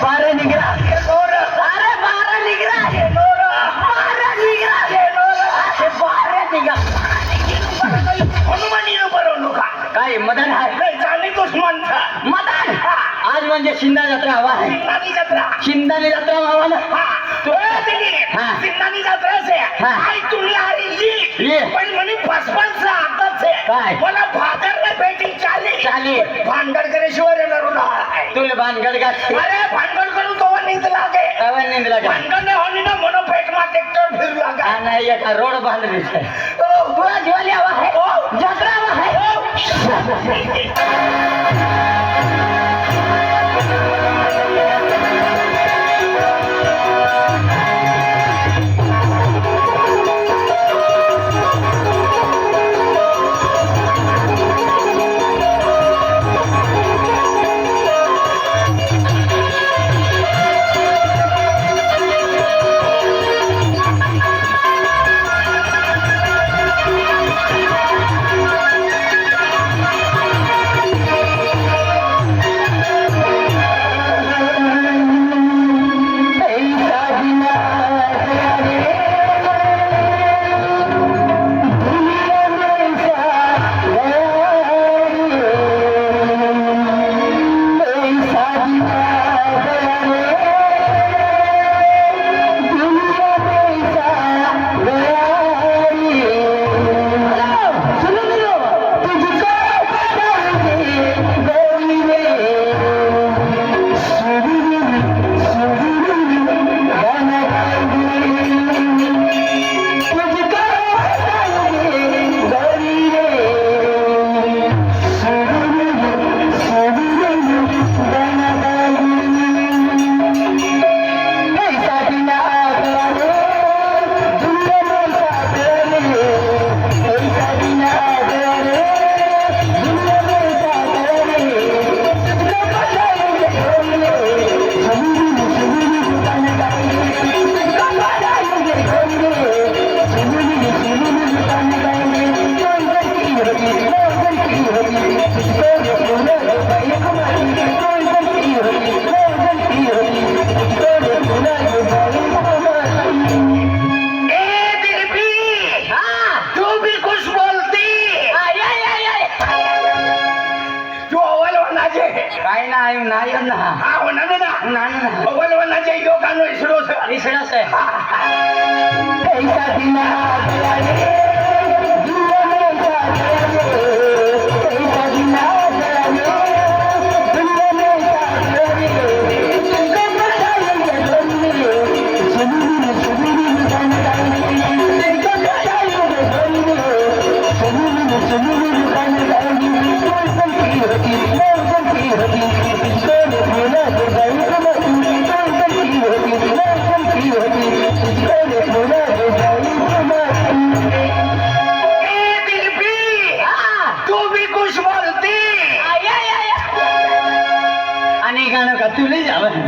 बारह निघला अरे बारह निघला बारह निघला अरे बारह निघा हनुमानी बरोबर का काय मदन आहे जाणे तोच म्हणता मदन आज म्हणजे शिंदा जत्रा हवा आहे सिंधानी जत्रा शिंदानी जत्रा हवा ना सिंधानी जत्रा से आई तुम्ही आली पण म्हणे 55 आताच काय मला भादरला भेटी चाली भानगड करेशिवाय येणार नाही तुला भानगड का अरे भानगड करू तो नींद लागे नींद लागे भानगड होणी ना म्हणून पेट मा ट्रॅक्टर फिरू लागा नाही एका रोड बांधली तुला दिवाळी हवा आहे जत्रा हवा आहे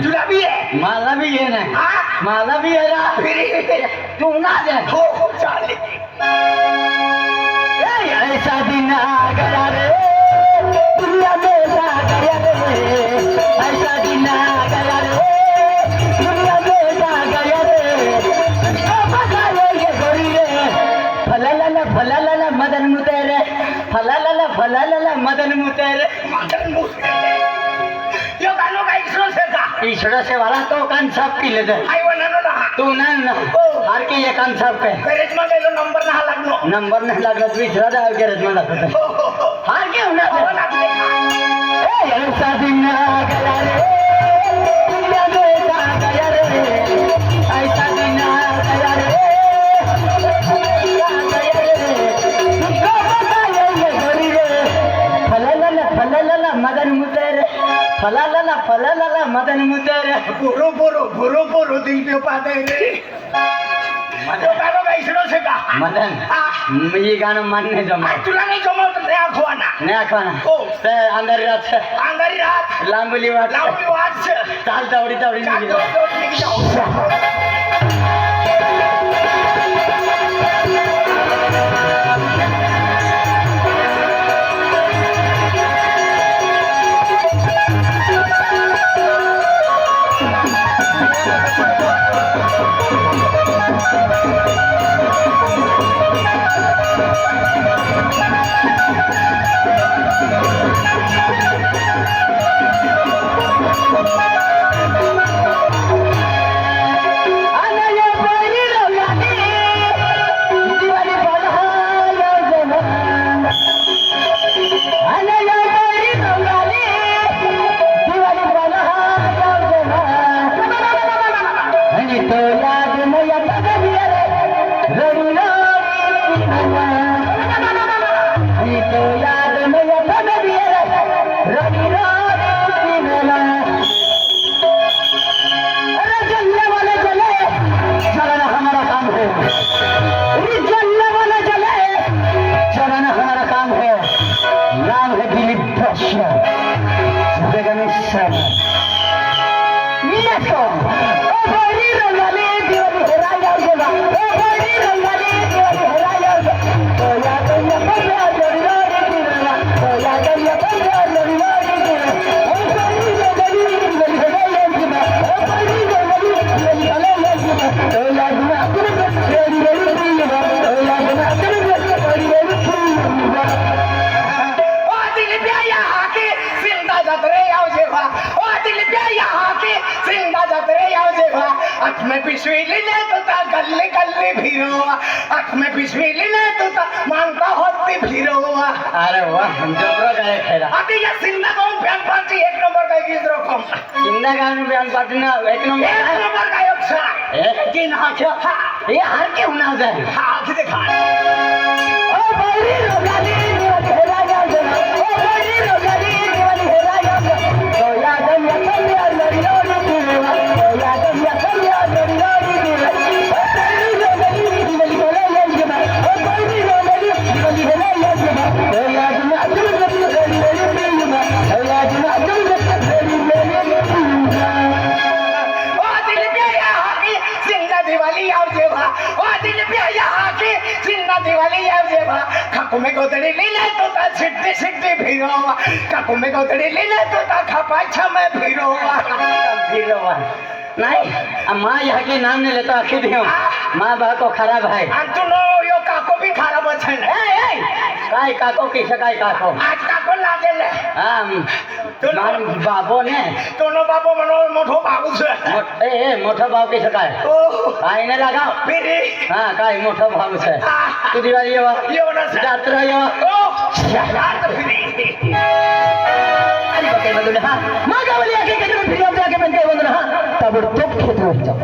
तुला भी आहे मला भी आहे ना मला भी आहे तू ना जा हो चालेल ऐसा दिन आ गया रे दुनिया में सा गया रे ऐसा दिन आ गया रे दुनिया में सा गया रे बता ये गोरी रे फलाला मदन मुतेरे फलाला मदन मुतेरे यो गाणं काय ईश्वर से वाला तो कान साफ की ले आई वनानो ना तू ना हार के ये कान साफ काय गॅरेज मध्ये गेलो नंबर नाही लागला तू विचारा जा गॅरेज मध्ये लागतो हार के होणार ऐसा दिन आ गया रे दुनिया में सा गया रे ऐसा दिन आ गया रे फलाला मदन मुतेरे फलाला मदन मुतेरे बोरो दिल पे पाते रे गाणं काय सुरू का मदन ये गाणं मानने जमा तुला नाही जमत नाही आखवाना हो ते अंधारी रात लांबली वाट चाल तावडी अरे जलने वाले जले, जलाना हमारा काम है। अरे जलने वाले जले, जलाना हमारा काम है। नाम है दिलीप दर्शन, जगमेश्वर। देखो, ओ बड़ी रंगाली दिवाली हेरा जाएगा, ओ बड़ी रंगाली दिवाली हेरा जाएगा। तो या तो ये पंजा लोरी लोरी दिलवा, तो या तो ये पंजा लोरी लोरी दिलवा। ओ बड़ी रंगाली दिवाली हेरा जाएगा, ओ बड़ी रंगाली दिवाली हेरा जाएगा। तो या तो ना तेरे लोरी लोरी दिलवा, तो या तो ना तेरे लोरी लोरी दिलवा। ओ दिलीप यहाँ के जिंदा जत्रे याव जेव्हा, ओ दिलीप यहाँ के जिंदा जत्रे याव जेव्हा, आँख में पिशवीली ने तुता गल्ली गल्ली फिरोवा, आँख में पिशवीली ने तुता मानता होती फिरोवा। अरे वाह, जबरा गाय खेरा। अभी ये जिंदा कौन बयान पार्टी एक नंबर का गीत रकम, जिंदा गाय में बयान पार्टी ना एक नंबर का योगसा, तीन हाथ ये हार क्यों ना जाए? हाँ किधर खा? ओ बड़ी रोगाली दिवाली हेरा जाएगा, ओ बड़ी रोगाली दिवाली हेरा जाएगा। तो याद या कन्या लड़ी लड़ी दिलवा, तो याद या कन्या लड़ी लड़ी दिलवा। ओ बड़ी रोगाली दिवाली हेरा जाएगा, ओ बड़ी रोगाली दिवाली हेरा जाएगा। तो याद ना तुम लड़ी लड़ी दिलवा, तो याद ना तुम लड़ी लड़ी दिलवा। ओ दिलीप यहाँ की जिंदा दिवाली याव जेव्हा, ओ दिलीप यहाँ की जिंदा दिवाली याव जेव्हा, खाकू में गोदड़ी लीले तो ता सिट्टी सिट्टी फिरोवा, खाकू में गोदड़ी लीले तो ता खपाचा में फिरोवा। फिरवा नहीं, माँ यहाँ के नाम नहीं लेता खुद ही माँ बाप को खराब है। अंतुनो यो काको भी खराब अच्छे ने। काय काको किसे काय काको आज काको लागे ले। मान बाबो ने दोनों बाबो मनो मोठो बाबू से। मोठो बाबू किसे काय काय ने लगाओ फिरी हाँ काय मोठो बाबू से तू दिवाली यो ना से जात्रा यो यार तो फिरी अरे बके बदले हाँ माँ का बोलिया के फिर हम जाके बनते हैं बंदना हाँ तब तो खेत में जाओ